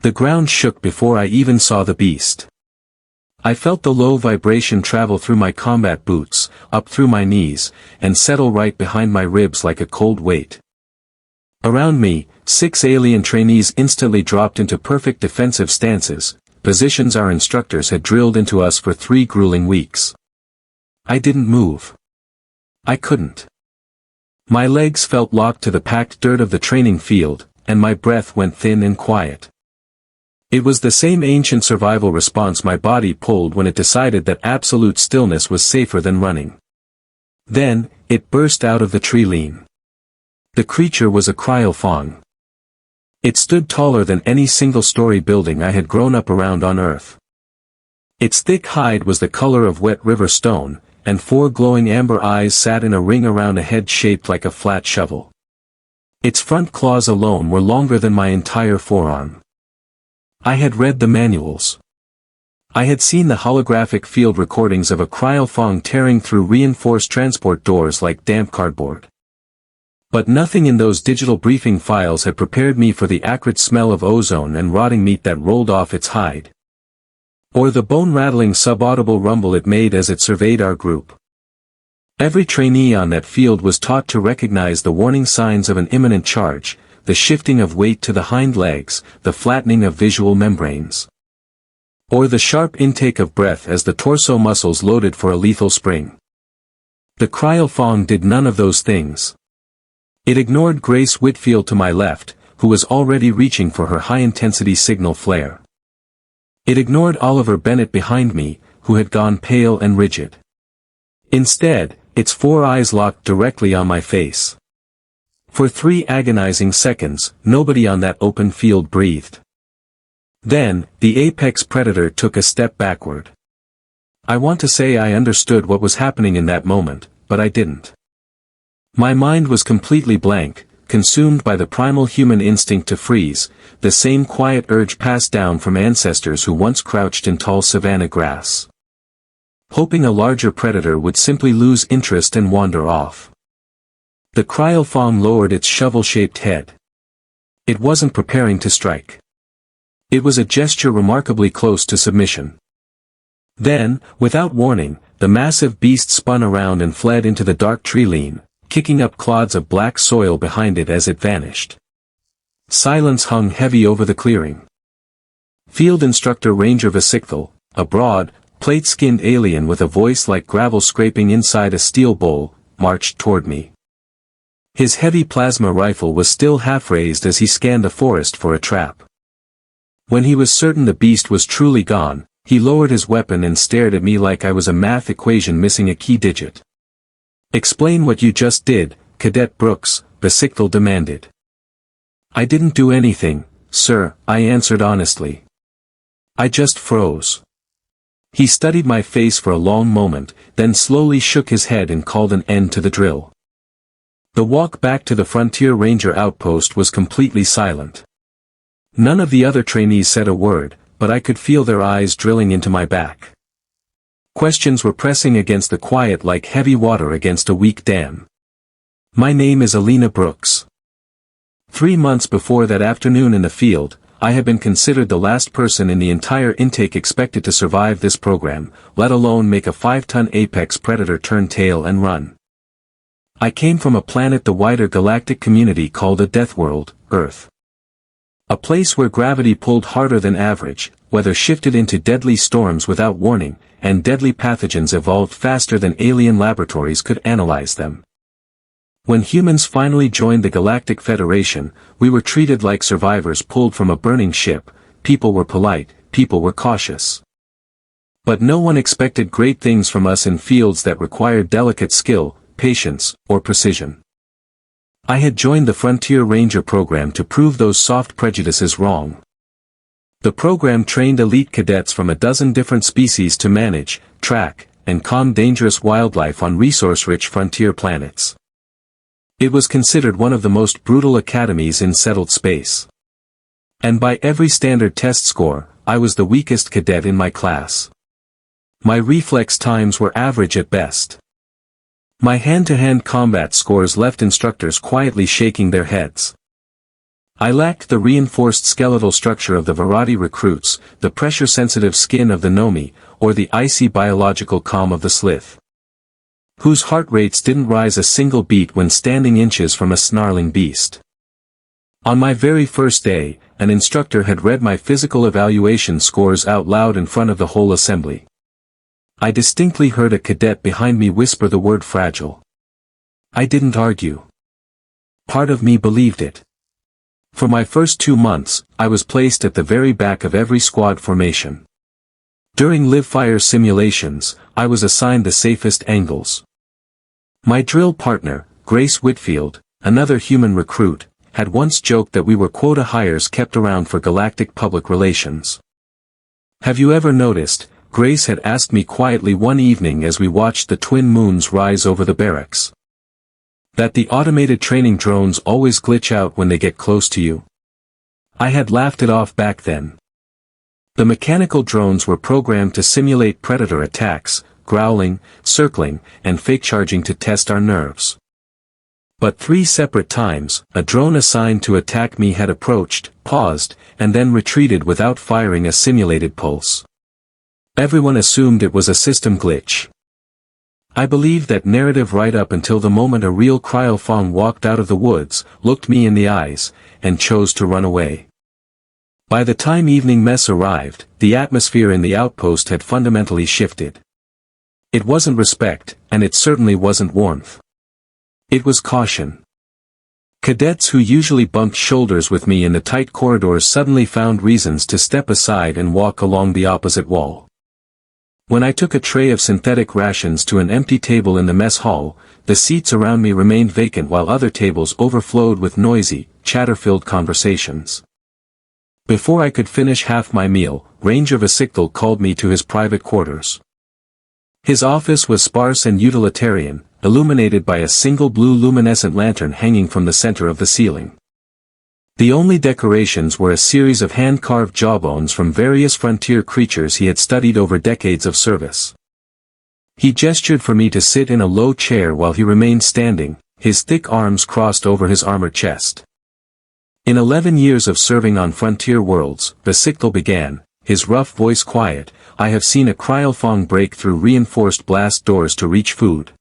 The ground shook before I even saw the beast. I felt the low vibration travel through my combat boots, up through my knees, and settle right behind my ribs like a cold weight. Around me, 6 alien trainees instantly dropped into perfect defensive stances, positions our instructors had drilled into us for 3 grueling weeks. I didn't move. I couldn't. My legs felt locked to the packed dirt of the training field, and my breath went thin and quiet. It was the same ancient survival response my body pulled when it decided that absolute stillness was safer than running. Then, it burst out of the tree line. The creature was a cryophong. It stood taller than any single-story building I had grown up around on Earth. Its thick hide was the color of wet river stone, and 4 glowing amber eyes sat in a ring around a head shaped like a flat shovel. Its front claws alone were longer than my entire forearm. I had read the manuals. I had seen the holographic field recordings of a cryophong tearing through reinforced transport doors like damp cardboard. But nothing in those digital briefing files had prepared me for the acrid smell of ozone and rotting meat that rolled off its hide. Or the bone-rattling subaudible rumble it made as it surveyed our group. Every trainee on that field was taught to recognize the warning signs of an imminent charge, the shifting of weight to the hind legs, the flattening of visual membranes. Or the sharp intake of breath as the torso muscles loaded for a lethal spring. The cryophong did none of those things. It ignored Grace Whitfield to my left, who was already reaching for her high-intensity signal flare. It ignored Oliver Bennett behind me, who had gone pale and rigid. Instead, its 4 eyes locked directly on my face. For 3 agonizing seconds, nobody on that open field breathed. Then, the apex predator took a step backward. I want to say I understood what was happening in that moment, but I didn't. My mind was completely blank, consumed by the primal human instinct to freeze, the same quiet urge passed down from ancestors who once crouched in tall savanna grass. Hoping a larger predator would simply lose interest and wander off. The cryophong lowered its shovel-shaped head. It wasn't preparing to strike. It was a gesture remarkably close to submission. Then, without warning, the massive beast spun around and fled into the dark tree line, kicking up clods of black soil behind it as it vanished. Silence hung heavy over the clearing. Field Instructor Ranger Vesicthal, a broad, plate-skinned alien with a voice like gravel scraping inside a steel bowl, marched toward me. His heavy plasma rifle was still half-raised as he scanned the forest for a trap. When he was certain the beast was truly gone, he lowered his weapon and stared at me like I was a math equation missing a key digit. "Explain what you just did, Cadet Brooks," Vesicthal demanded. "I didn't do anything, sir," I answered honestly. "I just froze." He studied my face for a long moment, then slowly shook his head and called an end to the drill. The walk back to the Frontier Ranger outpost was completely silent. None of the other trainees said a word, but I could feel their eyes drilling into my back. Questions were pressing against the quiet like heavy water against a weak dam. "My name is Alina Brooks." 3 months before that afternoon in the field, I had been considered the last person in the entire intake expected to survive this program, let alone make a 5-ton apex predator turn tail and run. I came from a planet the wider galactic community called a Deathworld, Earth. A place where gravity pulled harder than average, weather shifted into deadly storms without warning, and deadly pathogens evolved faster than alien laboratories could analyze them. When humans finally joined the Galactic Federation, we were treated like survivors pulled from a burning ship. People were polite, people were cautious. But no one expected great things from us in fields that required delicate skill, patience, or precision. I had joined the Frontier Ranger program to prove those soft prejudices wrong. The program trained elite cadets from a dozen different species to manage, track, and calm dangerous wildlife on resource-rich frontier planets. It was considered one of the most brutal academies in settled space. And by every standard test score, I was the weakest cadet in my class. My reflex times were average at best. My hand-to-hand combat scores left instructors quietly shaking their heads. I lacked the reinforced skeletal structure of the Varadi recruits, the pressure-sensitive skin of the Nomi, or the icy biological calm of the Slith, whose heart rates didn't rise a single beat when standing inches from a snarling beast. On my very first day, an instructor had read my physical evaluation scores out loud in front of the whole assembly. I distinctly heard a cadet behind me whisper the word fragile. I didn't argue. Part of me believed it. For my first 2 months, I was placed at the very back of every squad formation. During live-fire simulations, I was assigned the safest angles. My drill partner, Grace Whitfield, another human recruit, had once joked that we were quota hires kept around for galactic public relations. Have you ever noticed, Grace had asked me quietly one evening as we watched the twin moons rise over the barracks, that the automated training drones always glitch out when they get close to you? I had laughed it off back then. The mechanical drones were programmed to simulate predator attacks, growling, circling, and fake charging to test our nerves. But 3 separate times, a drone assigned to attack me had approached, paused, and then retreated without firing a simulated pulse. Everyone assumed it was a system glitch. I believed that narrative right up until the moment a real Cryofong walked out of the woods, looked me in the eyes, and chose to run away. By the time evening mess arrived, the atmosphere in the outpost had fundamentally shifted. It wasn't respect, and it certainly wasn't warmth. It was caution. Cadets who usually bumped shoulders with me in the tight corridors suddenly found reasons to step aside and walk along the opposite wall. When I took a tray of synthetic rations to an empty table in the mess hall, the seats around me remained vacant while other tables overflowed with noisy, chatter-filled conversations. Before I could finish half my meal, Ranger Vasichthal called me to his private quarters. His office was sparse and utilitarian, illuminated by a single blue luminescent lantern hanging from the center of the ceiling. The only decorations were a series of hand-carved jawbones from various frontier creatures he had studied over decades of service. He gestured for me to sit in a low chair while he remained standing, his thick arms crossed over his armored chest. In 11 years of serving on frontier worlds, Vasichthal began, his rough voice quiet, I have seen a Cryofong break through reinforced blast doors to reach food.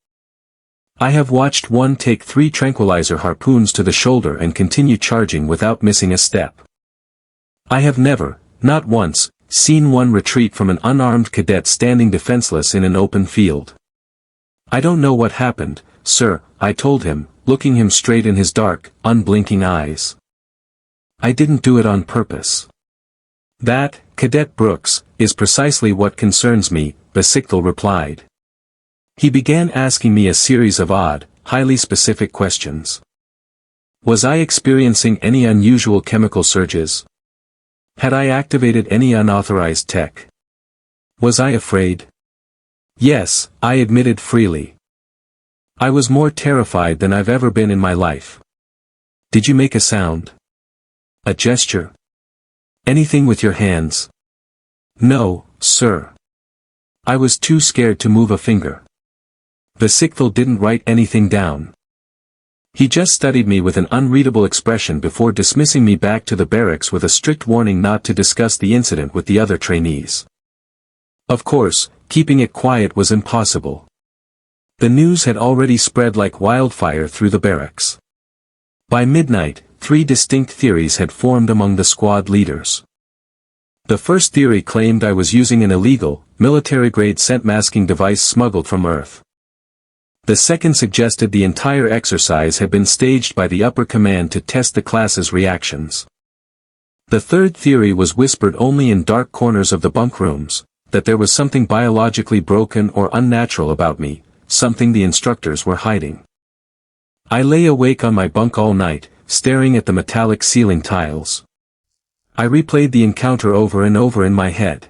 I have watched one take 3 tranquilizer harpoons to the shoulder and continue charging without missing a step. I have never, not once, seen one retreat from an unarmed cadet standing defenseless in an open field. I don't know what happened, sir, I told him, looking him straight in his dark, unblinking eyes. I didn't do it on purpose. That, Cadet Brooks, is precisely what concerns me, Vasichthal replied. He began asking me a series of odd, highly specific questions. Was I experiencing any unusual chemical surges? Had I activated any unauthorized tech? Was I afraid? Yes, I admitted freely. I was more terrified than I've ever been in my life. Did you make a sound? A gesture? Anything with your hands? No, sir. I was too scared to move a finger. Vasichthal didn't write anything down. He just studied me with an unreadable expression before dismissing me back to the barracks with a strict warning not to discuss the incident with the other trainees. Of course, keeping it quiet was impossible. The news had already spread like wildfire through the barracks. By midnight, 3 distinct theories had formed among the squad leaders. The first theory claimed I was using an illegal, military-grade scent masking device smuggled from Earth. The second suggested the entire exercise had been staged by the upper command to test the class's reactions. The third theory was whispered only in dark corners of the bunk rooms, that there was something biologically broken or unnatural about me, something the instructors were hiding. I lay awake on my bunk all night, staring at the metallic ceiling tiles. I replayed the encounter over and over in my head.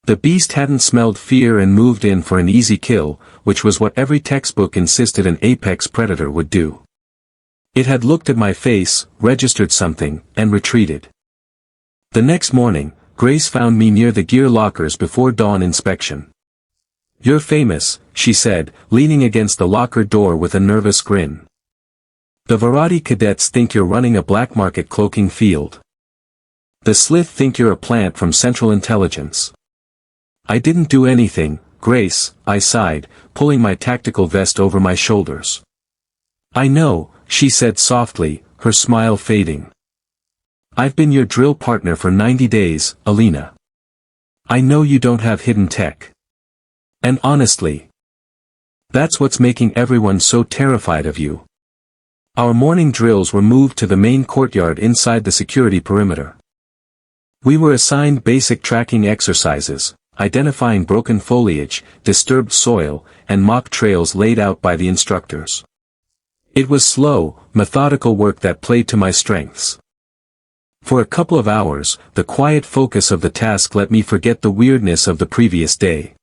The beast hadn't smelled fear and moved in for an easy kill, which was what every textbook insisted an apex predator would do. It had looked at my face, registered something, and retreated. The next morning, Grace found me near the gear lockers before dawn inspection. "You're famous," she said, leaning against the locker door with a nervous grin. The Varadi cadets think you're running a black market cloaking field. The Slith think you're a plant from Central Intelligence. I didn't do anything, Grace, I sighed, pulling my tactical vest over my shoulders. I know, she said softly, her smile fading. I've been your drill partner for 90 days, Alina. I know you don't have hidden tech. And honestly, that's what's making everyone so terrified of you. Our morning drills were moved to the main courtyard inside the security perimeter. We were assigned basic tracking exercises, identifying broken foliage, disturbed soil, and mock trails laid out by the instructors. It was slow, methodical work that played to my strengths. For a couple of hours, the quiet focus of the task let me forget the weirdness of the previous day.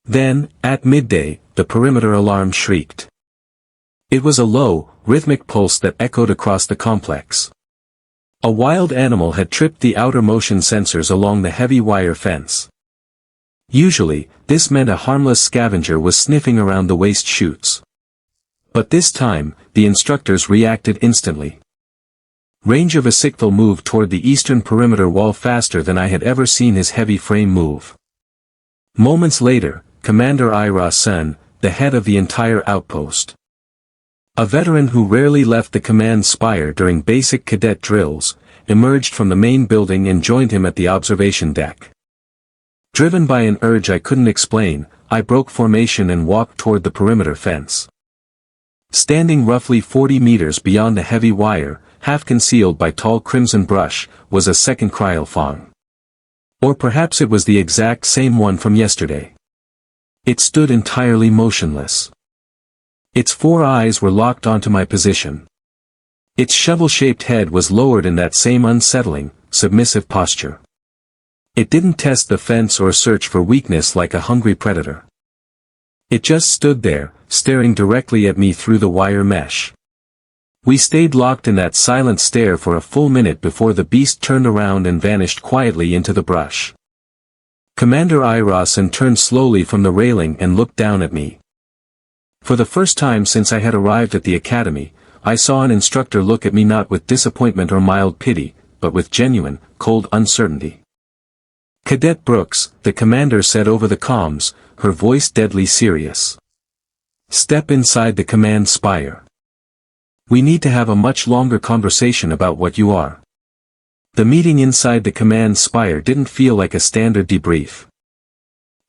Then, at midday, the perimeter alarm shrieked. It was a low, rhythmic pulse that echoed across the complex. A wild animal had tripped the outer motion sensors along the heavy wire fence. Usually, this meant a harmless scavenger was sniffing around the waste chutes. But this time, the instructors reacted instantly. Ranger Vesikthal moved toward the eastern perimeter wall faster than I had ever seen his heavy frame move. Moments later, Commander Ira Sen, the head of the entire outpost, a veteran who rarely left the command spire during basic cadet drills, emerged from the main building and joined him at the observation deck. Driven by an urge I couldn't explain, I broke formation and walked toward the perimeter fence. Standing roughly 40 meters beyond the heavy wire, half concealed by tall crimson brush, was a second cryolphone. Or perhaps it was the exact same one from yesterday. It stood entirely motionless. Its 4 eyes were locked onto my position. Its shovel-shaped head was lowered in that same unsettling, submissive posture. It didn't test the fence or search for weakness like a hungry predator. It just stood there, staring directly at me through the wire mesh. We stayed locked in that silent stare for a full minute before the beast turned around and vanished quietly into the brush. Commander Irasan turned slowly from the railing and looked down at me. For the first time since I had arrived at the academy, I saw an instructor look at me not with disappointment or mild pity, but with genuine, cold uncertainty. Cadet Brooks, the commander said over the comms, her voice deadly serious. Step inside the command spire. We need to have a much longer conversation about what you are. The meeting inside the command spire didn't feel like a standard debrief.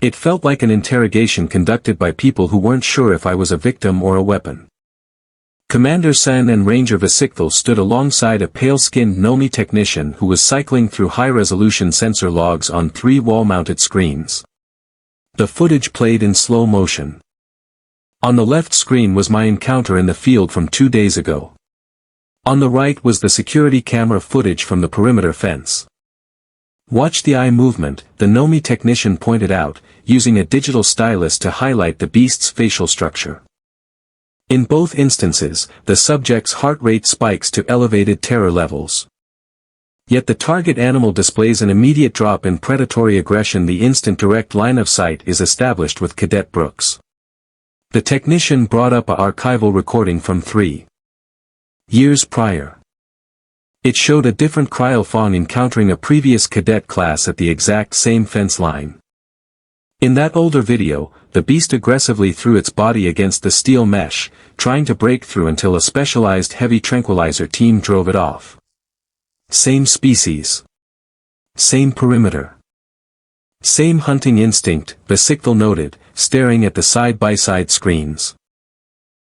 It felt like an interrogation conducted by people who weren't sure if I was a victim or a weapon. Commander Sen and Ranger Vesikthal stood alongside a pale-skinned Nomi technician who was cycling through high-resolution sensor logs on 3 wall-mounted screens. The footage played in slow motion. On the left screen was my encounter in the field from 2 days ago. On the right was the security camera footage from the perimeter fence. Watch the eye movement, the Nomi technician pointed out, using a digital stylus to highlight the beast's facial structure. In both instances, the subject's heart rate spikes to elevated terror levels. Yet the target animal displays an immediate drop in predatory aggression. The instant direct line of sight is established with Cadet Brooks. The technician brought up an archival recording from 3 years prior. It showed a different cryolphone encountering a previous cadet class at the exact same fence line. In that older video, the beast aggressively threw its body against the steel mesh, trying to break through until a specialized heavy tranquilizer team drove it off. Same species. Same perimeter. Same hunting instinct, Vesikthal noted, staring at the side-by-side screens.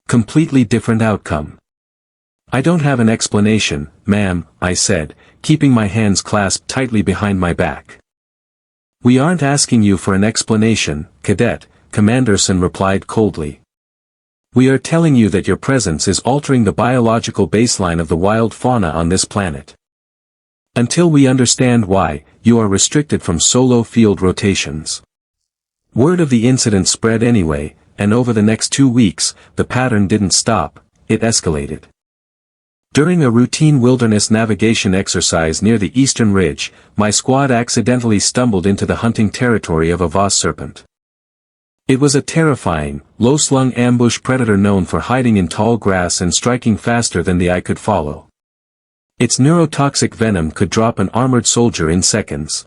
Completely different outcome. I don't have an explanation, ma'am, I said, keeping my hands clasped tightly behind my back. We aren't asking you for an explanation, Cadet, Commander Sen replied coldly. We are telling you that your presence is altering the biological baseline of the wild fauna on this planet. Until we understand why, you are restricted from solo field rotations. Word of the incident spread anyway, and over the next 2 weeks, the pattern didn't stop, it escalated. During a routine wilderness navigation exercise near the eastern ridge, my squad accidentally stumbled into the hunting territory of a Voss serpent. It was a terrifying, low-slung ambush predator known for hiding in tall grass and striking faster than the eye could follow. Its neurotoxic venom could drop an armored soldier in seconds.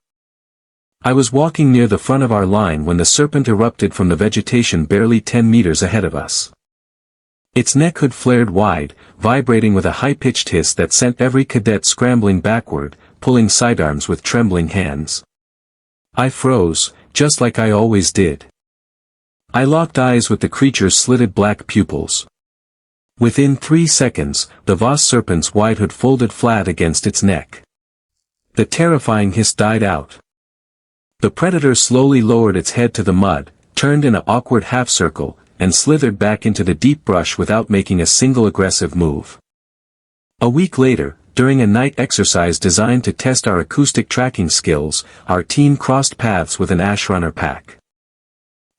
I was walking near the front of our line when the serpent erupted from the vegetation barely 10 meters ahead of us. Its neck hood flared wide, vibrating with a high-pitched hiss that sent every cadet scrambling backward, pulling sidearms with trembling hands. I froze, just like I always did. I locked eyes with the creature's slitted black pupils. Within 3 seconds, the vast serpent's wide hood folded flat against its neck. The terrifying hiss died out. The predator slowly lowered its head to the mud, turned in an awkward half-circle, and slithered back into the deep brush without making a single aggressive move. A week later, during a night exercise designed to test our acoustic tracking skills, our team crossed paths with an ash runner pack.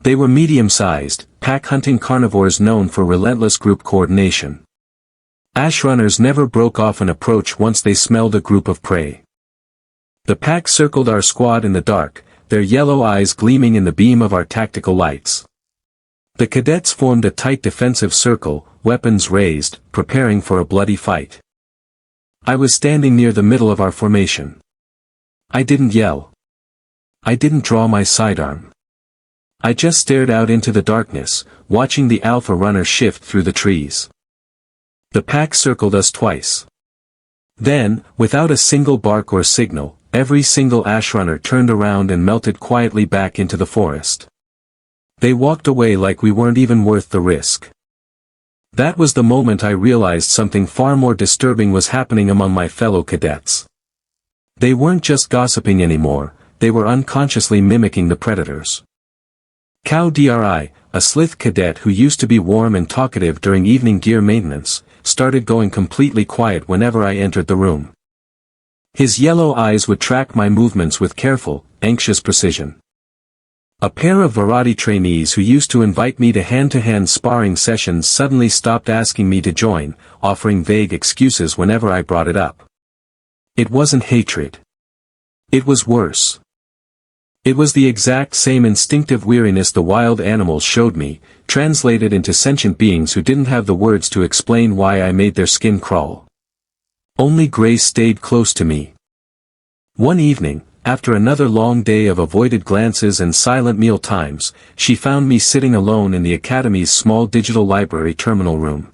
They were medium-sized, pack-hunting carnivores known for relentless group coordination. Ash runners never broke off an approach once they smelled a group of prey. The pack circled our squad in the dark, their yellow eyes gleaming in the beam of our tactical lights. The cadets formed a tight defensive circle, weapons raised, preparing for a bloody fight. I was standing near the middle of our formation. I didn't yell. I didn't draw my sidearm. I just stared out into the darkness, watching the alpha runner shift through the trees. The pack circled us twice. Then, without a single bark or signal, every single ash runner turned around and melted quietly back into the forest. They walked away like we weren't even worth the risk. That was the moment I realized something far more disturbing was happening among my fellow cadets. They weren't just gossiping anymore, they were unconsciously mimicking the predators. Cow Dri, a slith cadet who used to be warm and talkative during evening gear maintenance, started going completely quiet whenever I entered the room. His yellow eyes would track my movements with careful, anxious precision. A pair of Varadi trainees who used to invite me to hand-to-hand sparring sessions suddenly stopped asking me to join, offering vague excuses whenever I brought it up. It wasn't hatred. It was worse. It was the exact same instinctive weariness the wild animals showed me, translated into sentient beings who didn't have the words to explain why I made their skin crawl. Only Grace stayed close to me. One evening, after another long day of avoided glances and silent meal times, she found me sitting alone in the Academy's small digital library terminal room.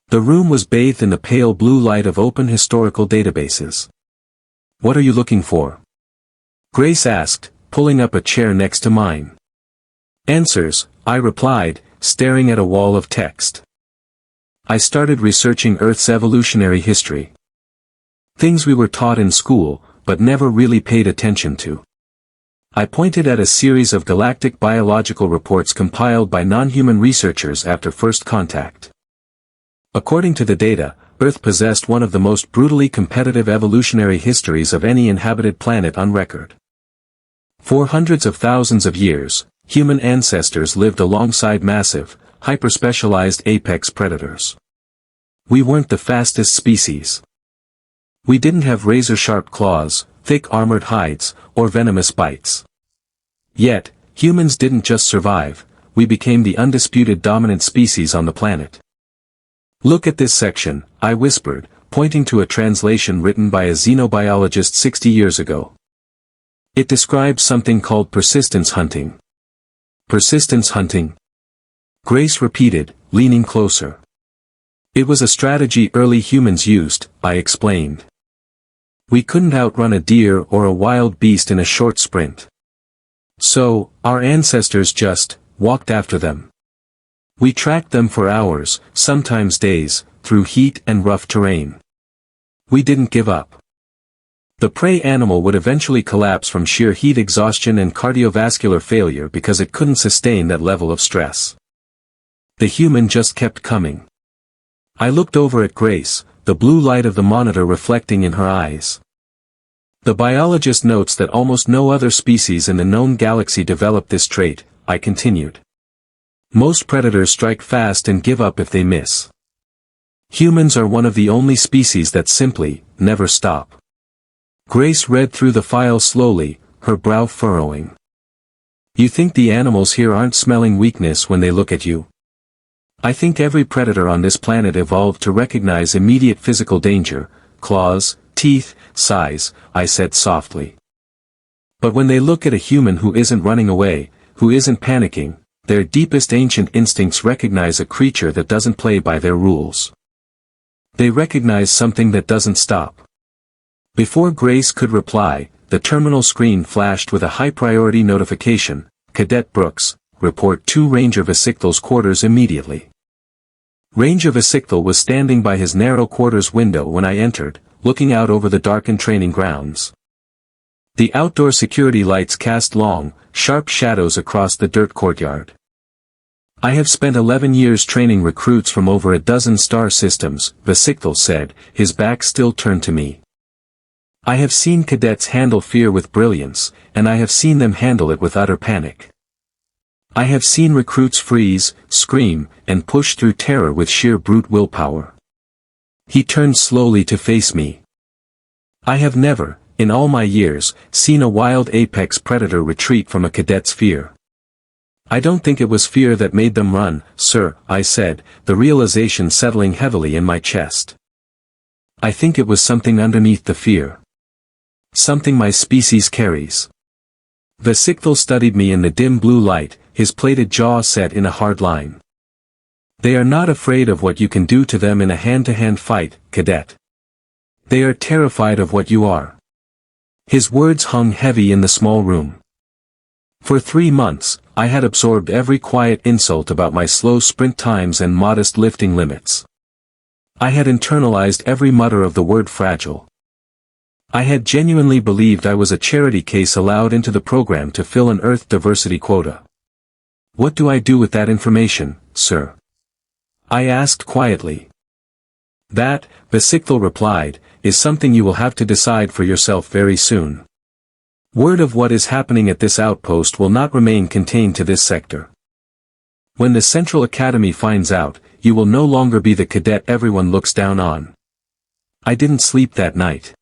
The room was bathed in the pale blue light of open historical databases. "What are you looking for?" Grace asked, pulling up a chair next to mine. "Answers," I replied, staring at a wall of text. I started researching Earth's evolutionary history. Things we were taught in school, but never really paid attention to. I pointed at a series of galactic biological reports compiled by non-human researchers after first contact. According to the data, Earth possessed one of the most brutally competitive evolutionary histories of any inhabited planet on record. For hundreds of thousands of years, human ancestors lived alongside massive, hyper-specialized apex predators. We weren't the fastest species. We didn't have razor-sharp claws, thick armored hides, or venomous bites. Yet, humans didn't just survive, we became the undisputed dominant species on the planet. "Look at this section," I whispered, pointing to a translation written by a xenobiologist 60 years ago. It describes something called persistence hunting. Persistence hunting? Grace repeated, leaning closer. It was a strategy early humans used, I explained. We couldn't outrun a deer or a wild beast in a short sprint. So, our ancestors just walked after them. We tracked them for hours, sometimes days, through heat and rough terrain. We didn't give up. The prey animal would eventually collapse from sheer heat exhaustion and cardiovascular failure because it couldn't sustain that level of stress. The human just kept coming. I looked over at Grace, the blue light of the monitor reflecting in her eyes. The biologist notes that almost no other species in the known galaxy developed this trait, I continued. Most predators strike fast and give up if they miss. Humans are one of the only species that simply never stop. Grace read through the file slowly, her brow furrowing. You think the animals here aren't smelling weakness when they look at you? I think every predator on this planet evolved to recognize immediate physical danger, claws, teeth, size, I said softly. But when they look at a human who isn't running away, who isn't panicking, their deepest ancient instincts recognize a creature that doesn't play by their rules. They recognize something that doesn't stop. Before Grace could reply, the terminal screen flashed with a high-priority notification, Cadet Brooks, report to Ranger Vesicthal's quarters immediately. Ranger Vesicthal was standing by his narrow quarters window when I entered, looking out over the darkened training grounds. The outdoor security lights cast long, sharp shadows across the dirt courtyard. I have spent 11 years training recruits from over a dozen star systems, Vesicthal said, his back still turned to me. I have seen cadets handle fear with brilliance, and I have seen them handle it with utter panic. I have seen recruits freeze, scream, and push through terror with sheer brute willpower. He turned slowly to face me. I have never, in all my years, seen a wild apex predator retreat from a cadet's fear. I don't think it was fear that made them run, sir, I said, the realization settling heavily in my chest. I think it was something underneath the fear. Something my species carries. Vesicthal studied me in the dim blue light, his plated jaw set in a hard line. They are not afraid of what you can do to them in a hand-to-hand fight, cadet. They are terrified of what you are. His words hung heavy in the small room. For 3 months, I had absorbed every quiet insult about my slow sprint times and modest lifting limits. I had internalized every mutter of the word fragile. I had genuinely believed I was a charity case allowed into the program to fill an Earth diversity quota. What do I do with that information, sir? I asked quietly. That, Vesicthal replied, is something you will have to decide for yourself very soon. Word of what is happening at this outpost will not remain contained to this sector. When the Central Academy finds out, you will no longer be the cadet everyone looks down on. I didn't sleep that night.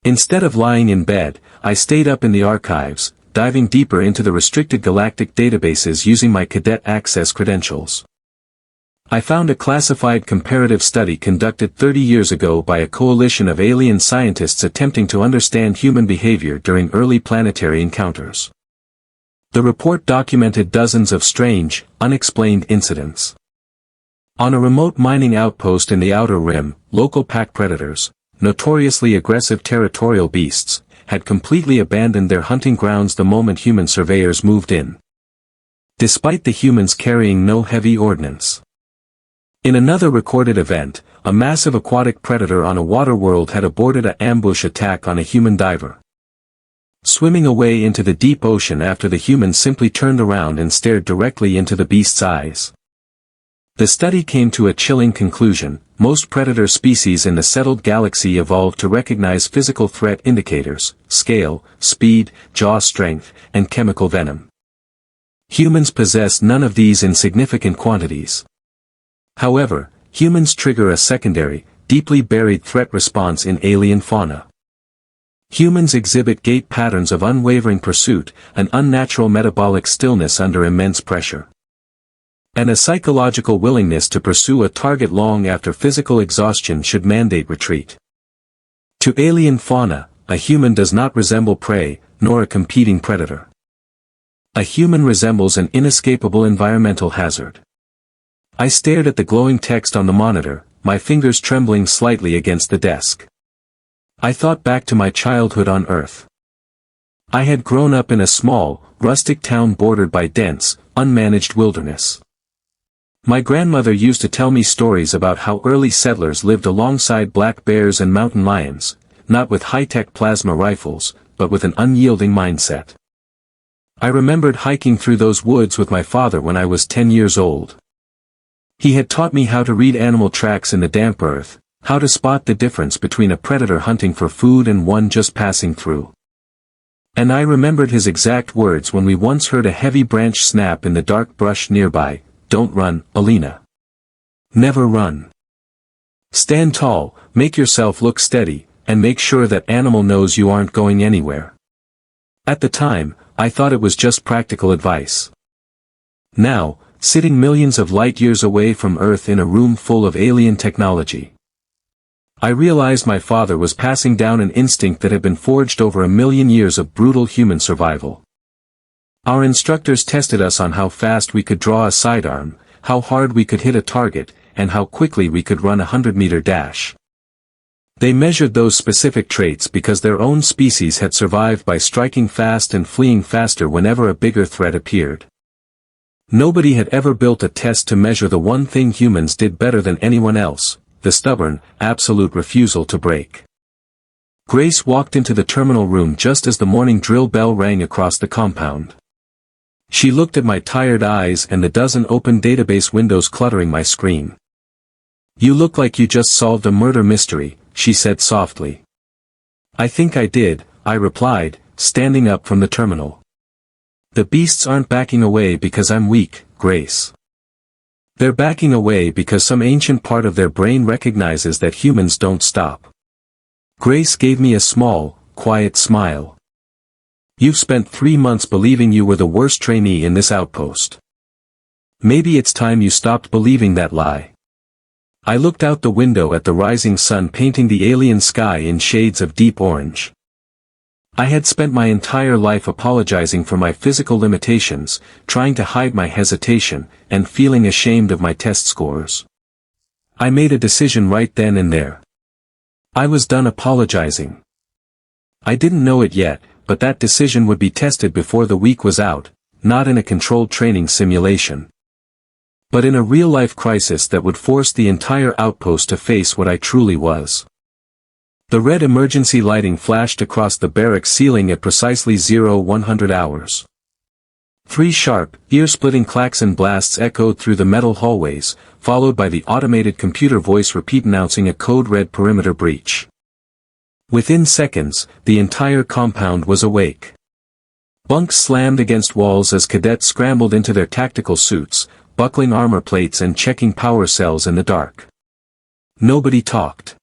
Instead of lying in bed, I stayed up in the archives, diving deeper into the restricted galactic databases using my cadet access credentials. I found a classified comparative study conducted 30 years ago by a coalition of alien scientists attempting to understand human behavior during early planetary encounters. The report documented dozens of strange, unexplained incidents. On a remote mining outpost in the Outer Rim, local pack predators, notoriously aggressive territorial beasts, had completely abandoned their hunting grounds the moment human surveyors moved in. Despite the humans carrying no heavy ordnance. In another recorded event, a massive aquatic predator on a water world had aborted an ambush attack on a human diver. Swimming away into the deep ocean after the human simply turned around and stared directly into the beast's eyes. The study came to a chilling conclusion: most predator species in the settled galaxy evolved to recognize physical threat indicators, scale, speed, jaw strength, and chemical venom. Humans possess none of these in significant quantities. However, humans trigger a secondary, deeply buried threat response in alien fauna. Humans exhibit gait patterns of unwavering pursuit, an unnatural metabolic stillness under immense pressure, and a psychological willingness to pursue a target long after physical exhaustion should mandate retreat. To alien fauna, a human does not resemble prey, nor a competing predator. A human resembles an inescapable environmental hazard. I stared at the glowing text on the monitor, my fingers trembling slightly against the desk. I thought back to my childhood on Earth. I had grown up in a small, rustic town bordered by dense, unmanaged wilderness. My grandmother used to tell me stories about how early settlers lived alongside black bears and mountain lions, not with high-tech plasma rifles, but with an unyielding mindset. I remembered hiking through those woods with my father when I was 10 years old. He had taught me how to read animal tracks in the damp earth, how to spot the difference between a predator hunting for food and one just passing through. And I remembered his exact words when we once heard a heavy branch snap in the dark brush nearby: "Don't run, Alina. Never run. Stand tall, make yourself look steady, and make sure that animal knows you aren't going anywhere." At the time, I thought it was just practical advice. Now, sitting millions of light years away from Earth in a room full of alien technology, I realized my father was passing down an instinct that had been forged over a million years of brutal human survival. Our instructors tested us on how fast we could draw a sidearm, how hard we could hit a target, and how quickly we could run a 100-meter dash. They measured those specific traits because their own species had survived by striking fast and fleeing faster whenever a bigger threat appeared. Nobody had ever built a test to measure the one thing humans did better than anyone else: the stubborn, absolute refusal to break. Grace walked into the terminal room just as the morning drill bell rang across the compound. She looked at my tired eyes and the dozen open database windows cluttering my screen. "You look like you just solved a murder mystery," she said softly. "I think I did," I replied, standing up from the terminal. "The beasts aren't backing away because I'm weak, Grace. They're backing away because some ancient part of their brain recognizes that humans don't stop." Grace gave me a small, quiet smile. "You've spent 3 months believing you were the worst trainee in this outpost. Maybe it's time you stopped believing that lie." I looked out the window at the rising sun painting the alien sky in shades of deep orange. I had spent my entire life apologizing for my physical limitations, trying to hide my hesitation, and feeling ashamed of my test scores. I made a decision right then and there. I was done apologizing. I didn't know it yet, but that decision would be tested before the week was out, not in a controlled training simulation, but in a real-life crisis that would force the entire outpost to face what I truly was. The red emergency lighting flashed across the barracks ceiling at precisely 0100 hours. 3 sharp, ear-splitting klaxon blasts echoed through the metal hallways, followed by the automated computer voice repeat announcing a code-red perimeter breach. Within seconds, the entire compound was awake. Bunks slammed against walls as cadets scrambled into their tactical suits, buckling armor plates and checking power cells in the dark. Nobody talked.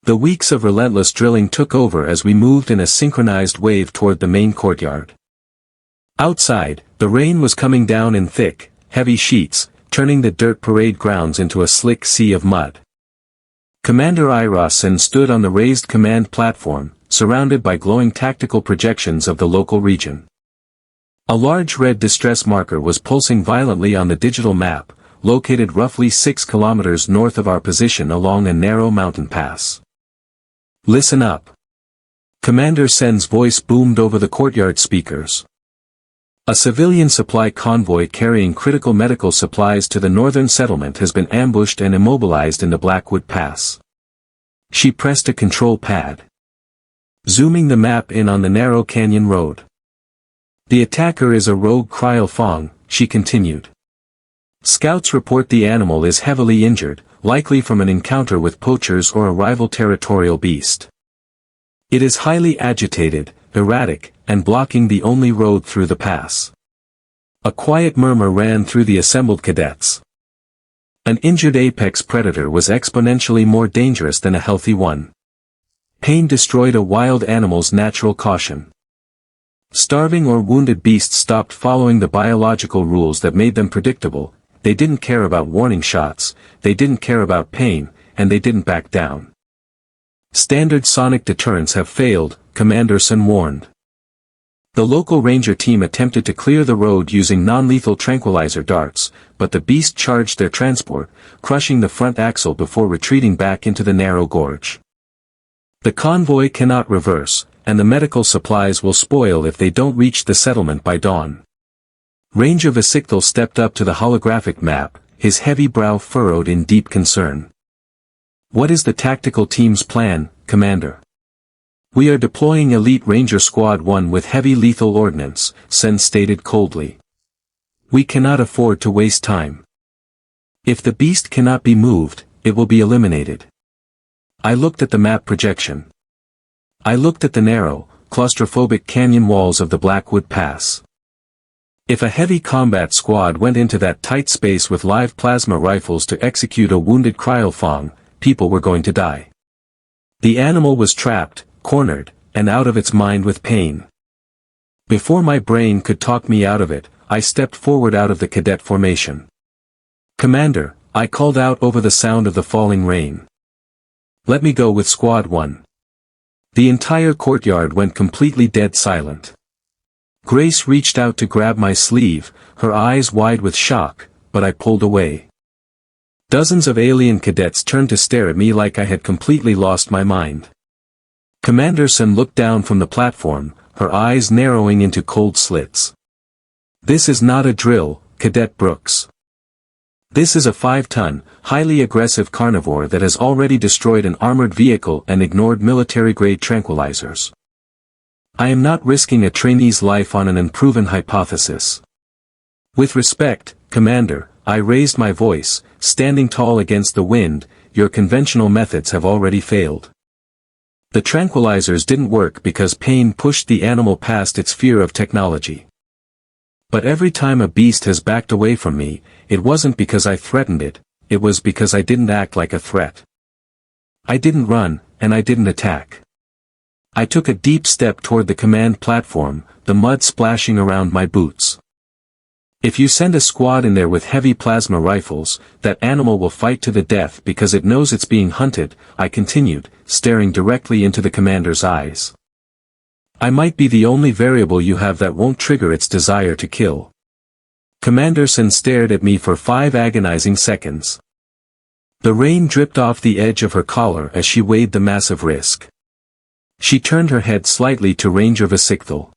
The weeks of relentless drilling took over as we moved in a synchronized wave toward the main courtyard. Outside, the rain was coming down in thick, heavy sheets, turning the dirt parade grounds into a slick sea of mud. Commander Irasen stood on the raised command platform, surrounded by glowing tactical projections of the local region. A large red distress marker was pulsing violently on the digital map, located roughly 6 kilometers north of our position along a narrow mountain pass. "Listen up." Commander Sen's voice boomed over the courtyard speakers. "A civilian supply convoy carrying critical medical supplies to the northern settlement has been ambushed and immobilized in the Blackwood Pass." She pressed a control pad, zooming the map in on the narrow canyon road. "The attacker is a rogue Cryofong," she continued. "Scouts report the animal is heavily injured, likely from an encounter with poachers or a rival territorial beast. It is highly agitated, erratic, and blocking the only road through the pass." A quiet murmur ran through the assembled cadets. An injured apex predator was exponentially more dangerous than a healthy one. Pain destroyed a wild animal's natural caution. Starving or wounded beasts stopped following the biological rules that made them predictable. They didn't care about warning shots, they didn't care about pain, and they didn't back down. "Standard sonic deterrents have failed," Commander Sen warned. The local ranger team attempted to clear the road using non-lethal tranquilizer darts, but the beast charged their transport, crushing the front axle before retreating back into the narrow gorge. "The convoy cannot reverse, and the medical supplies will spoil if they don't reach the settlement by dawn." Ranger Vesichthel stepped up to the holographic map, his heavy brow furrowed in deep concern. "What is the tactical team's plan, Commander?" "We are deploying Elite Ranger Squad 1 with heavy lethal ordnance," Sen stated coldly. "We cannot afford to waste time. If the beast cannot be moved, it will be eliminated." I looked at the map projection. I looked at the narrow, claustrophobic canyon walls of the Blackwood Pass. If a heavy combat squad went into that tight space with live plasma rifles to execute a wounded Cryofong, people were going to die. The animal was trapped, cornered, and out of its mind with pain. Before my brain could talk me out of it, I stepped forward out of the cadet formation. "Commander," I called out over the sound of the falling rain. "Let me go with Squad 1. The entire courtyard went completely dead silent. Grace reached out to grab my sleeve, her eyes wide with shock, but I pulled away. Dozens of alien cadets turned to stare at me like I had completely lost my mind. Commander Sun looked down from the platform, her eyes narrowing into cold slits. "This is not a drill, Cadet Brooks. This is a 5-ton, highly aggressive carnivore that has already destroyed an armored vehicle and ignored military-grade tranquilizers. I am not risking a trainee's life on an unproven hypothesis. With respect, Commander," I raised my voice, standing tall against the wind, "your conventional methods have already failed. The tranquilizers didn't work because pain pushed the animal past its fear of technology. But every time a beast has backed away from me, it wasn't because I threatened it, it was because I didn't act like a threat. I didn't run, and I didn't attack. I took a deep step toward the command platform, the mud splashing around my boots. If you send a squad in there with heavy plasma rifles, that animal will fight to the death because it knows it's being hunted," I continued, staring directly into the commander's eyes. "I might be the only variable you have that won't trigger its desire to kill." Commander Sun stared at me for 5 agonizing seconds. The rain dripped off the edge of her collar as she weighed the massive risk. She turned her head slightly to Ranger Vasikthal.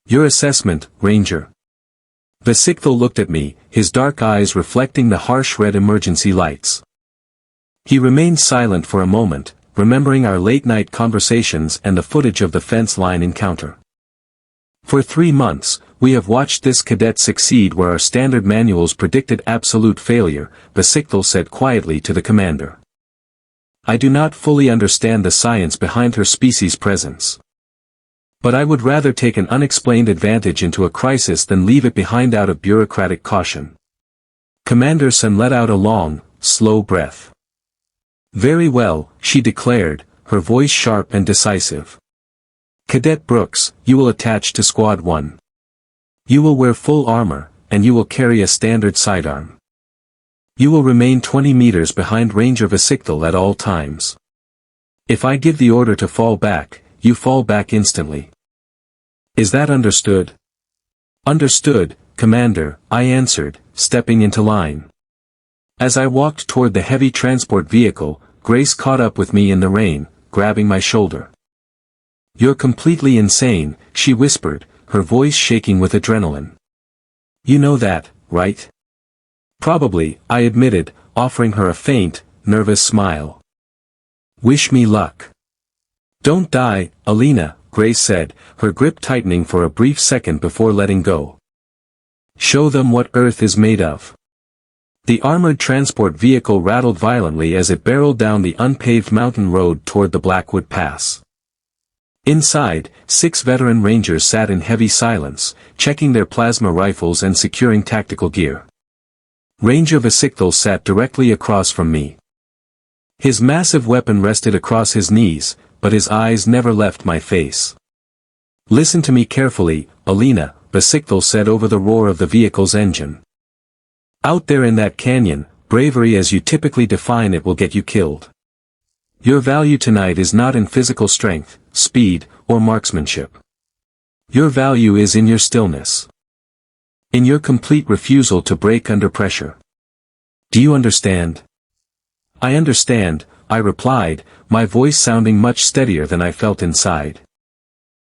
"Your assessment, Ranger." Vasikthal looked at me, his dark eyes reflecting the harsh red emergency lights. He remained silent for a moment, remembering our late-night conversations and the footage of the fence line encounter. "For 3 months, we have watched this cadet succeed where our standard manuals predicted absolute failure," Vasikthal said quietly to the commander. "I do not fully understand the science behind her species' presence. But I would rather take an unexplained advantage into a crisis than leave it behind out of bureaucratic caution." Commander Sun let out a long, slow breath. "Very well," she declared, her voice sharp and decisive. "Cadet Brooks, you will attach to Squad 1. You will wear full armor, and you will carry a standard sidearm. You will remain 20 meters behind Ranger Vasikthal at all times. If I give the order to fall back, you fall back instantly. Is that understood?" "Understood, Commander," I answered, stepping into line. As I walked toward the heavy transport vehicle, Grace caught up with me in the rain, grabbing my shoulder. "You're completely insane," she whispered, her voice shaking with adrenaline. "You know that, right?" "Probably," I admitted, offering her a faint, nervous smile. "Wish me luck." "Don't die, Alina," Grace said, her grip tightening for a brief second before letting go. "Show them what Earth is made of." The armored transport vehicle rattled violently as it barreled down the unpaved mountain road toward the Blackwood Pass. Inside, 6 veteran rangers sat in heavy silence, checking their plasma rifles and securing tactical gear. Ranger Vasikthal sat directly across from me. His massive weapon rested across his knees, but his eyes never left my face. "Listen to me carefully, Alina," Vasikthal said over the roar of the vehicle's engine. "Out there in that canyon, bravery as you typically define it will get you killed. Your value tonight is not in physical strength, speed, or marksmanship. Your value is in your stillness. In your complete refusal to break under pressure. Do you understand?" "I understand," I replied, my voice sounding much steadier than I felt inside.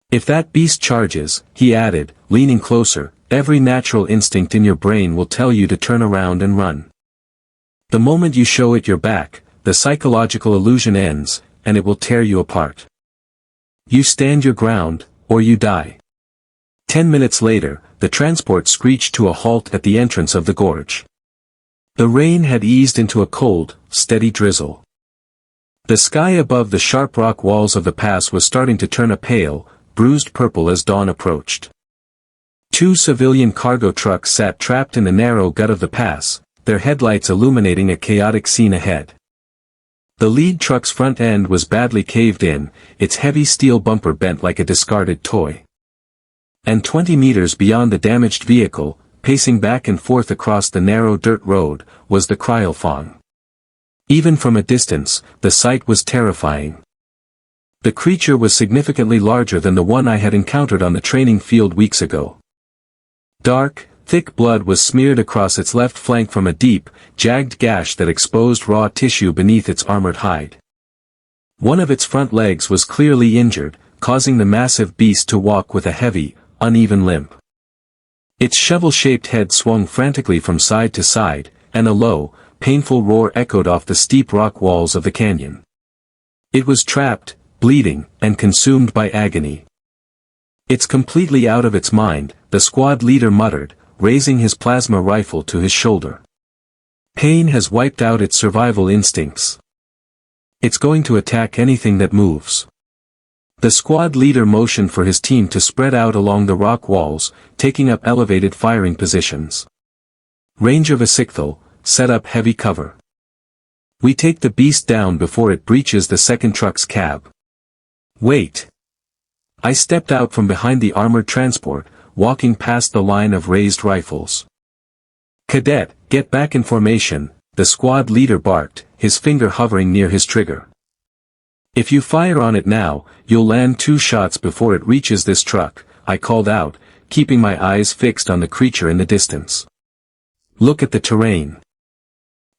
"If that beast charges," he added, leaning closer, "every natural instinct in your brain will tell you to turn around and run. The moment you show it your back, the psychological illusion ends, and it will tear you apart. You stand your ground, or you die." 10 minutes later, the transport screeched to a halt at the entrance of the gorge. The rain had eased into a cold, steady drizzle. The sky above the sharp rock walls of the pass was starting to turn a pale, bruised purple as dawn approached. 2 civilian cargo trucks sat trapped in the narrow gut of the pass, their headlights illuminating a chaotic scene ahead. The lead truck's front end was badly caved in, its heavy steel bumper bent like a discarded toy. And 20 meters beyond the damaged vehicle, pacing back and forth across the narrow dirt road, was the cryolphon. Even from a distance, the sight was terrifying. The creature was significantly larger than the one I had encountered on the training field weeks ago. Dark, thick blood was smeared across its left flank from a deep, jagged gash that exposed raw tissue beneath its armored hide. One of its front legs was clearly injured, causing the massive beast to walk with a heavy, uneven limp. Its shovel-shaped head swung frantically from side to side, and a low, painful roar echoed off the steep rock walls of the canyon. It was trapped, bleeding, and consumed by agony. "It's completely out of its mind," the squad leader muttered, raising his plasma rifle to his shoulder. "Pain has wiped out its survival instincts. It's going to attack anything that moves." The squad leader motioned for his team to spread out along the rock walls, taking up elevated firing positions. Ranger Vesichthel, set up heavy cover. We take the beast down before it breaches the second truck's cab. Wait. I stepped out from behind the armored transport, walking past the line of raised rifles. "Cadet, get back in formation," the squad leader barked, his finger hovering near his trigger. "If you fire on it now, you'll land 2 shots before it reaches this truck," I called out, keeping my eyes fixed on the creature in the distance. "Look at the terrain.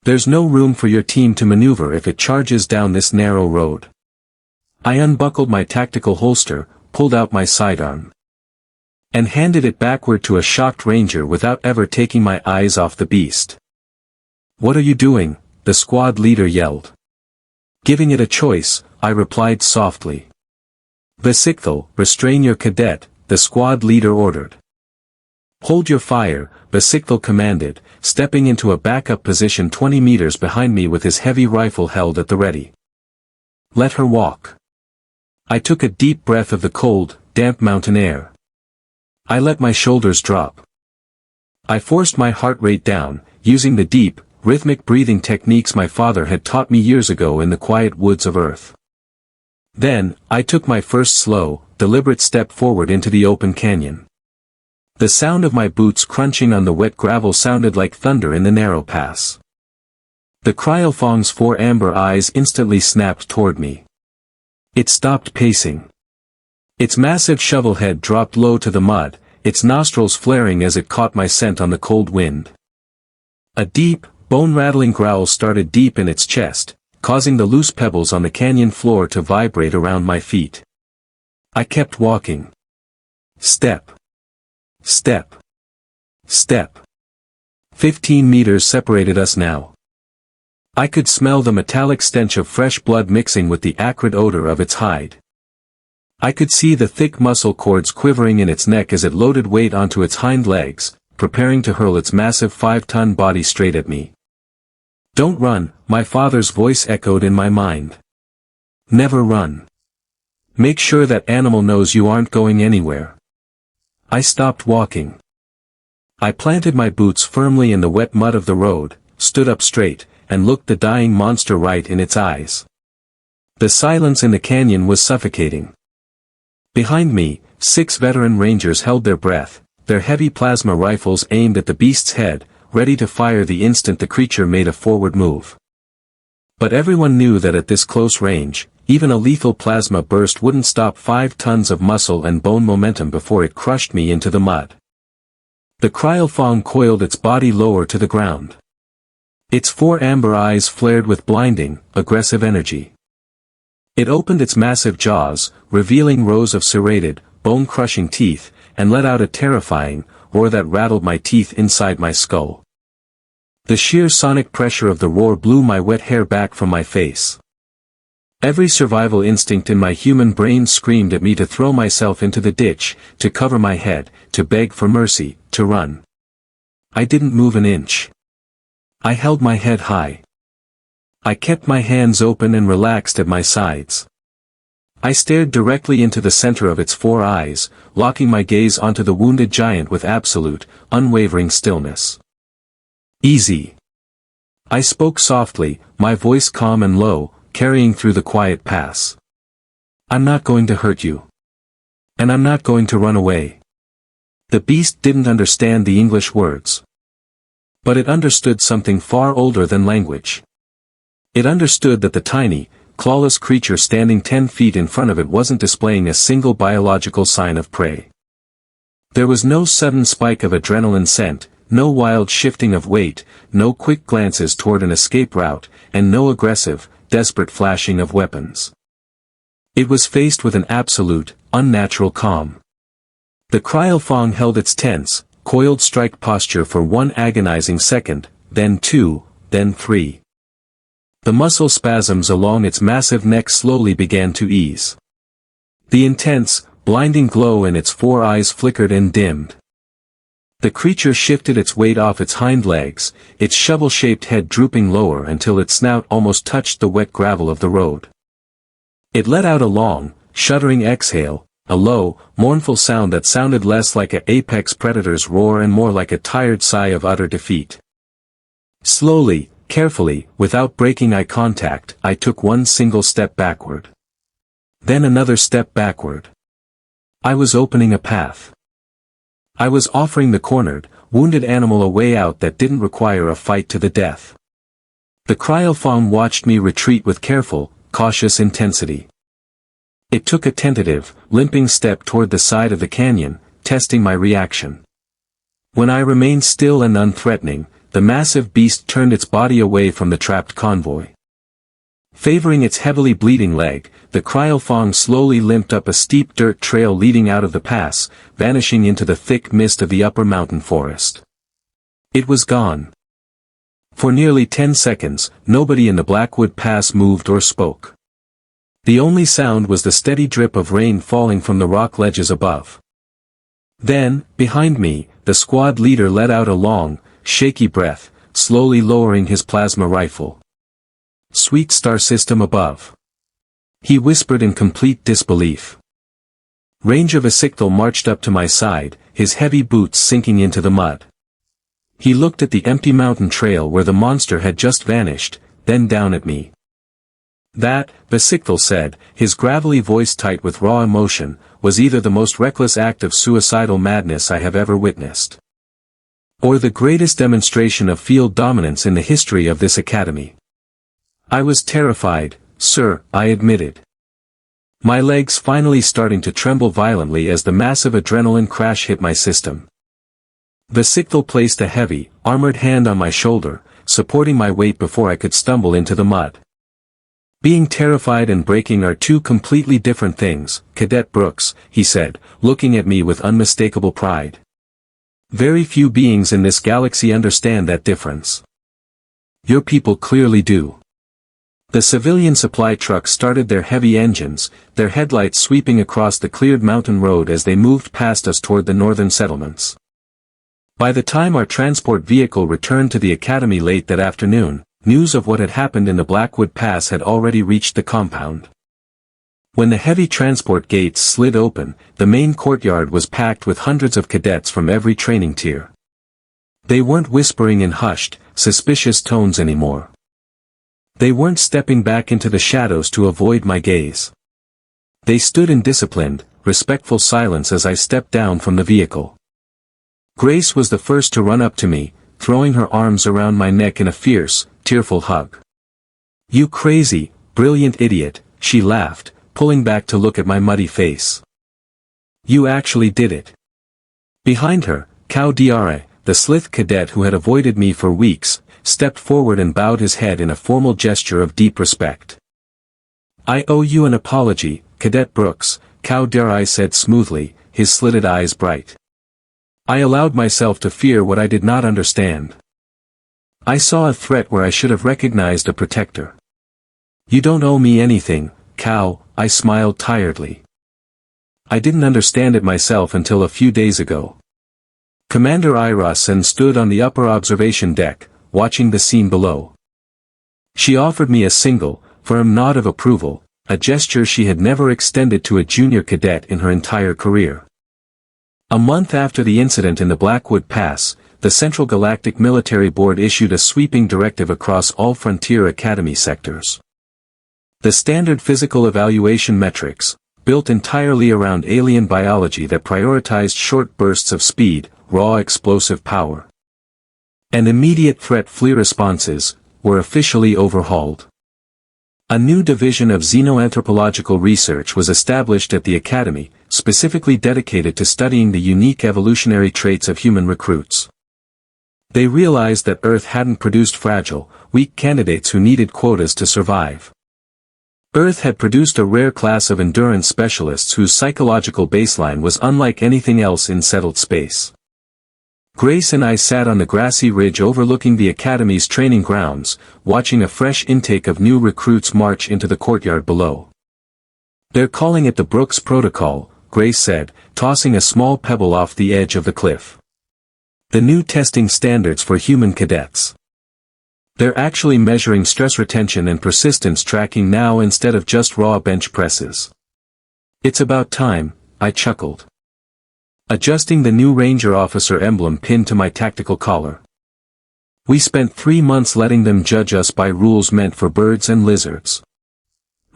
There's no room for your team to maneuver if it charges down this narrow road." I unbuckled my tactical holster, pulled out my sidearm, and handed it backward to a shocked ranger without ever taking my eyes off the beast. "What are you doing?" the squad leader yelled. "Giving it a choice," I replied softly. "Vesichthel, restrain your cadet," the squad leader ordered. "Hold your fire," Vesichthel commanded, stepping into a backup position 20 meters behind me with his heavy rifle held at the ready. "Let her walk." I took a deep breath of the cold, damp mountain air. I let my shoulders drop. I forced my heart rate down, using the deep, rhythmic breathing techniques my father had taught me years ago in the quiet woods of Earth. Then, I took my first slow, deliberate step forward into the open canyon. The sound of my boots crunching on the wet gravel sounded like thunder in the narrow pass. The cryolphon's 4 amber eyes instantly snapped toward me. It stopped pacing. Its massive shovel head dropped low to the mud, its nostrils flaring as it caught my scent on the cold wind. A deep, bone-rattling growl started deep in its chest, causing the loose pebbles on the canyon floor to vibrate around my feet. I kept walking. Step. Step. Step. 15 meters separated us now. I could smell the metallic stench of fresh blood mixing with the acrid odor of its hide. I could see the thick muscle cords quivering in its neck as it loaded weight onto its hind legs, preparing to hurl its massive 5-ton body straight at me. "Don't run," my father's voice echoed in my mind. "Never run. Make sure that animal knows you aren't going anywhere." I stopped walking. I planted my boots firmly in the wet mud of the road, stood up straight, and looked the dying monster right in its eyes. The silence in the canyon was suffocating. Behind me, 6 veteran rangers held their breath, their heavy plasma rifles aimed at the beast's head, ready to fire the instant the creature made a forward move. But everyone knew that at this close range, even a lethal plasma burst wouldn't stop 5 tons of muscle and bone momentum before it crushed me into the mud. The cryolphon coiled its body lower to the ground. Its 4 amber eyes flared with blinding, aggressive energy. It opened its massive jaws, revealing rows of serrated, bone-crushing teeth, and let out a terrifying roar that rattled my teeth inside my skull. The sheer sonic pressure of the roar blew my wet hair back from my face. Every survival instinct in my human brain screamed at me to throw myself into the ditch, to cover my head, to beg for mercy, to run. I didn't move an inch. I held my head high. I kept my hands open and relaxed at my sides. I stared directly into the center of its 4 eyes, locking my gaze onto the wounded giant with absolute, unwavering stillness. "Easy." I spoke softly, my voice calm and low, carrying through the quiet pass. "I'm not going to hurt you. And I'm not going to run away. The beast didn't understand the English words. But it understood something far older than language. It understood that the tiny, clawless creature standing 10 feet in front of it wasn't displaying a single biological sign of prey. There was no sudden spike of adrenaline scent, no wild shifting of weight, no quick glances toward an escape route, and no aggressive, desperate flashing of weapons. It was faced with an absolute, unnatural calm. The Cryofong held its tense, coiled strike posture for one agonizing second, then two, then three. The muscle spasms along its massive neck slowly began to ease. The intense, blinding glow in its 4 eyes flickered and dimmed. The creature shifted its weight off its hind legs, its shovel-shaped head drooping lower until its snout almost touched the wet gravel of the road. It let out a long, shuddering exhale, a low, mournful sound that sounded less like an apex predator's roar and more like a tired sigh of utter defeat. Slowly, carefully, without breaking eye contact, I took one single step backward. Then another step backward. I was opening a path. I was offering the cornered, wounded animal a way out that didn't require a fight to the death. The Cryofong watched me retreat with careful, cautious intensity. It took a tentative, limping step toward the side of the canyon, testing my reaction. When I remained still and unthreatening, the massive beast turned its body away from the trapped convoy. Favoring its heavily bleeding leg, the Cryofong slowly limped up a steep dirt trail leading out of the pass, vanishing into the thick mist of the upper mountain forest. It was gone. For nearly 10 seconds, nobody in the Blackwood Pass moved or spoke. The only sound was the steady drip of rain falling from the rock ledges above. Then, behind me, the squad leader let out a long, shaky breath, slowly lowering his plasma rifle. "Sweet star system above," he whispered in complete disbelief. Ranger Vasictal marched up to my side, his heavy boots sinking into the mud. He looked at the empty mountain trail where the monster had just vanished, then down at me. That, Vasictal said, his gravelly voice tight with raw emotion, was either the most reckless act of suicidal madness I have ever witnessed, or the greatest demonstration of field dominance in the history of this academy. I was terrified, sir, I admitted. My legs finally starting to tremble violently as the massive adrenaline crash hit my system. Vasictal placed a heavy, armored hand on my shoulder, supporting my weight before I could stumble into the mud. "Being terrified and breaking are two completely different things, Cadet Brooks," he said, looking at me with unmistakable pride. "Very few beings in this galaxy understand that difference. Your people clearly do." The civilian supply trucks started their heavy engines, their headlights sweeping across the cleared mountain road as they moved past us toward the northern settlements. By the time our transport vehicle returned to the academy late that afternoon, news of what had happened in the Blackwood Pass had already reached the compound. When the heavy transport gates slid open, the main courtyard was packed with hundreds of cadets from every training tier. They weren't whispering in hushed, suspicious tones anymore. They weren't stepping back into the shadows to avoid my gaze. They stood in disciplined, respectful silence as I stepped down from the vehicle. Grace was the first to run up to me, throwing her arms around my neck in a fierce, tearful hug. "You crazy, brilliant idiot," she laughed, pulling back to look at my muddy face. "You actually did it." Behind her, Cow Diare, the Slith cadet who had avoided me for weeks, stepped forward and bowed his head in a formal gesture of deep respect. "I owe you an apology, Cadet Brooks," Cow Diare said smoothly, his slitted eyes bright. "I allowed myself to fear what I did not understand. I saw a threat where I should have recognized a protector." "You don't owe me anything, Cow," I smiled tiredly. "I didn't understand it myself until a few days ago." Commander Irasen stood on the upper observation deck, watching the scene below. She offered me a single, firm nod of approval, a gesture she had never extended to a junior cadet in her entire career. A month after the incident in the Blackwood Pass, the Central Galactic Military Board issued a sweeping directive across all Frontier Academy sectors. The standard physical evaluation metrics, built entirely around alien biology that prioritized short bursts of speed, raw explosive power. And immediate threat fleet responses were officially overhauled. A new division of xenoanthropological research was established at the Academy, specifically dedicated to studying the unique evolutionary traits of human recruits. They realized that Earth hadn't produced fragile, weak candidates who needed quotas to survive. Earth had produced a rare class of endurance specialists whose psychological baseline was unlike anything else in settled space. Grace and I sat on the grassy ridge overlooking the Academy's training grounds, watching a fresh intake of new recruits march into the courtyard below. "They're calling it the Brooks Protocol," Grace said, tossing a small pebble off the edge of the cliff. "The new testing standards for human cadets. They're actually measuring stress retention and persistence tracking now instead of just raw bench presses." "It's about time," I chuckled, adjusting the new Ranger officer emblem pinned to my tactical collar. "We spent 3 months letting them judge us by rules meant for birds and lizards."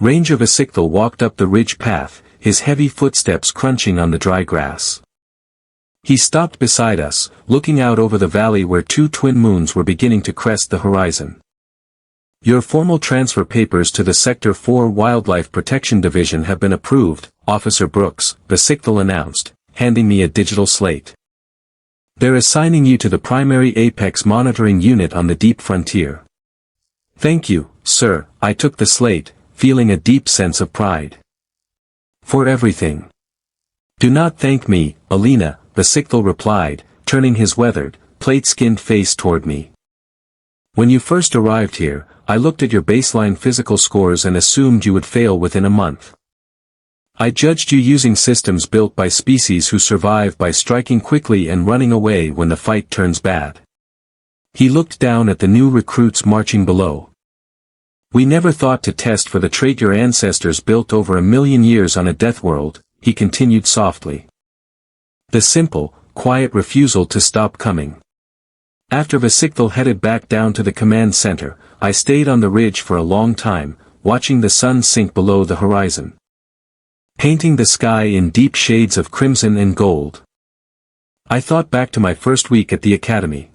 Ranger Vesichthel walked up the ridge path, his heavy footsteps crunching on the dry grass. He stopped beside us, looking out over the valley where 2 twin moons were beginning to crest the horizon. "Your formal transfer papers to the Sector 4 Wildlife Protection Division have been approved," Officer Brooks, Vesichthel announced, handing me a digital slate. "They're assigning you to the primary Apex monitoring unit on the deep frontier." "Thank you, sir," I took the slate, feeling a deep sense of pride. "For everything." "Do not thank me, Alina," Vesichthel replied, turning his weathered, plate-skinned face toward me. "When you first arrived here, I looked at your baseline physical scores and assumed you would fail within a month. I judged you using systems built by species who survive by striking quickly and running away when the fight turns bad." He looked down at the new recruits marching below. "We never thought to test for the trait your ancestors built over 1,000,000 years on a Deathworld," he continued softly. The simple, quiet refusal to stop coming. After Vesichthel headed back down to the command center, I stayed on the ridge for a long time, watching the sun sink below the horizon, painting the sky in deep shades of crimson and gold. I thought back to my first week at the Academy.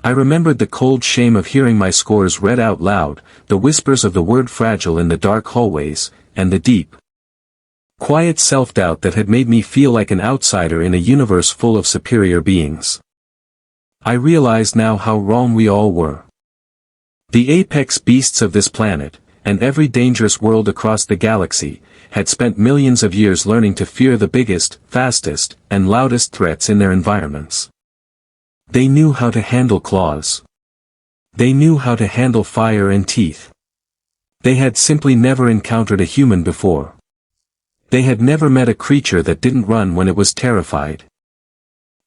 I remembered the cold shame of hearing my scores read out loud, the whispers of the word fragile in the dark hallways, and the deep, quiet self-doubt that had made me feel like an outsider in a universe full of superior beings. I realized now how wrong we all were. The apex beasts of this planet, and every dangerous world across the galaxy, had spent millions of years learning to fear the biggest, fastest, and loudest threats in their environments. They knew how to handle claws. They knew how to handle fire and teeth. They had simply never encountered a human before. They had never met a creature that didn't run when it was terrified.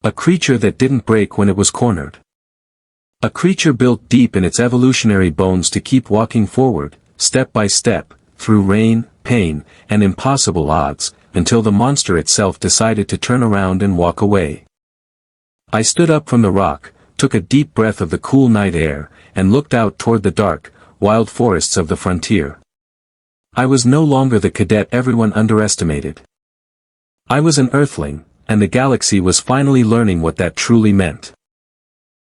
A creature that didn't break when it was cornered. A creature built deep in its evolutionary bones to keep walking forward, step by step, through rain, pain, and impossible odds, until the monster itself decided to turn around and walk away. I stood up from the rock, took a deep breath of the cool night air, and looked out toward the dark, wild forests of the frontier. I was no longer the cadet everyone underestimated. I was an Earthling, and the galaxy was finally learning what that truly meant.